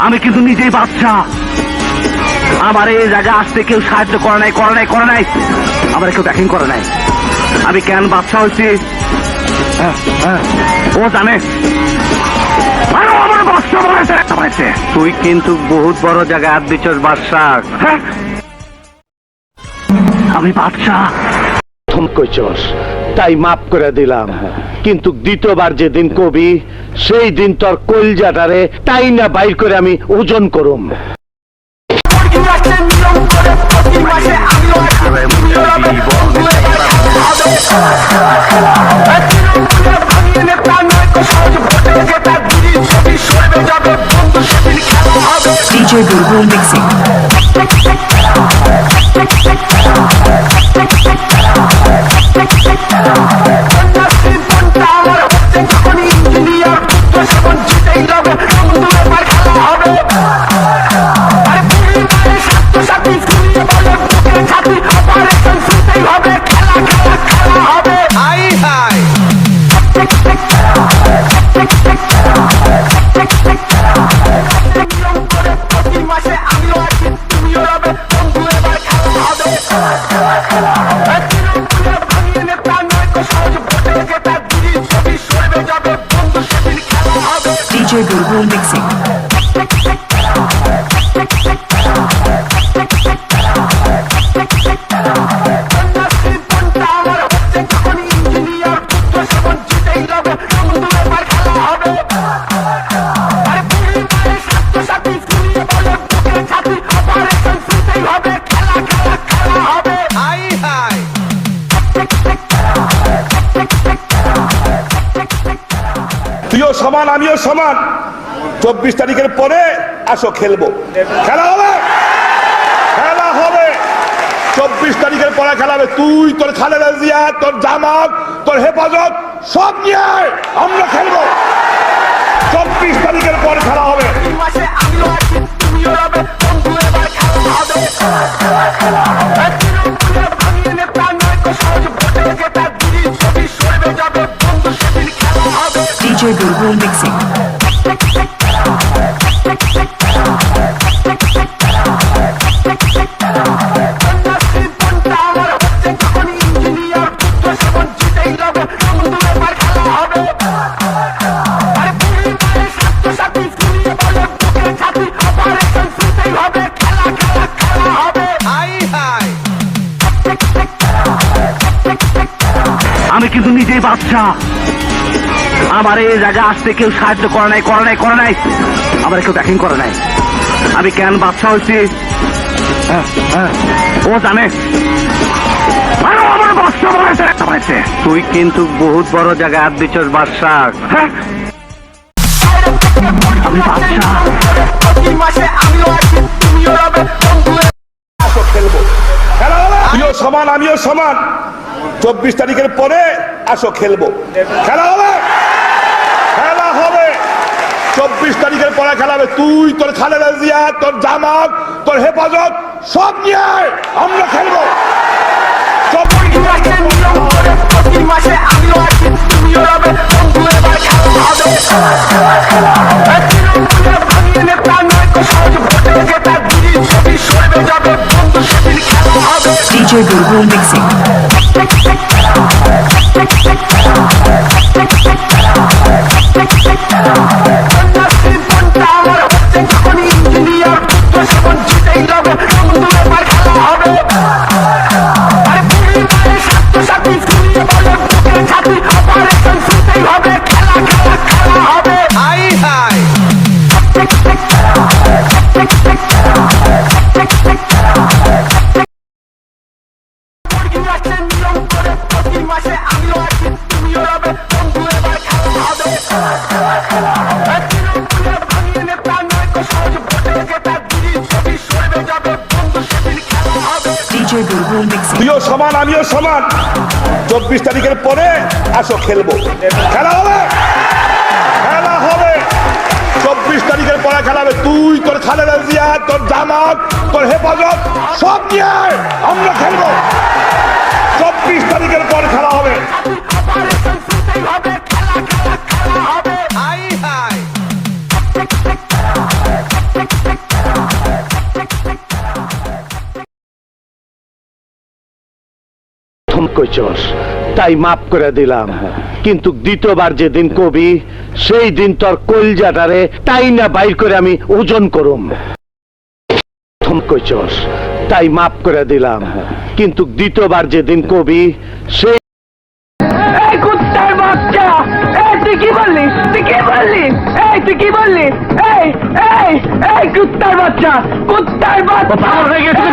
আমি কিন্তু নিজেই বাচ্চা। আমার এই জায়গা আসতে কেউ সাহায্য করে নাই। আমার কেউ দেখেন করে নাই। আমি কেন বাচ্চা হয়েছি ও জানে। তুই কিন্তু বহুত বড় জায়গায় হাত দিচ্ছস বাদশা। আমি বাদশা কইছস তাই মাফ করে দিলাম, কিন্তু দ্বিতীয়বার যেদিন কবি সেই দিন তোর কলজাটারে তাই না বাইর করে আমি ওজন করুম। DJ Bulbul Mixing. DJ Bulbul Mixing. তুইও সমান আমিও সমান। 24 তারিখের পরে আসো খেলবো। খেলা হবে 24 তারিখের পরে খেলা হবে। তুই তোর খালেদা জিয়া, তোর জামাত, তোর হেফাজত সব নিয়ে আমরা খেলবো। 24 তারিখের পরে খেলা হবে। DJ Bulbul Mixing. আমি কিন্তু নিজেই বাচ্চা। আমার এই জায়গা আসতে কেউ সাহায্য করে নাই। আমার কেউ দেখেন করে নাই। আমি কেন বাচ্চা হয়েছি ও জানে। তুই কিন্তু বহুত বড় জায়গায় হাত দিচ্ছস বাদশা। আমি বাদশা। খেলবো খেলা হবে। তুইও সমান আমিও সমান। 24 তারিখের পরে আসো খেলবো। খেলা হবে 24 তারিখের পরে খেলা হবে। তুই তোর খালেদা জিয়া, তোর জামাত, তোর হেফাজত সব নিয়ে আমরা খেলবো। 24 DJ Bulbul Mixing. DJ Bulbul Mixing. তুইও সমান আমিও সমান। 24 তারিখের পরে আসো খেলবো। খেলা হবে 24 তারিখের পরে খেলা হবে। তুই তোর খালেদা জিয়া, তোর জামাত, তোর হেফাজত সব নিয়ে আমরা খেলবো। 24 তারিখের পর খেলা হবে। প্রথম কইছস তাই মাফ করে দিলাম, কিন্তু দ্বিতীয়বার যেদিন কবি সেই দিন তোর কলজাটারে তাই না বাইর করে আমি ওজন করুম। প্রথম কইছস তাই মাফ করে দিলাম, কিন্তু দ্বিতীয়বার যেদিন কবি সেই এই কুত্তার বাচ্চা, এই তুই কি বললি? তুই কি বললি? এই তুই কি বললি? এই এই এই কুত্তার বাচ্চা, কুত্তার বাচ্চা হয়ে গেছে।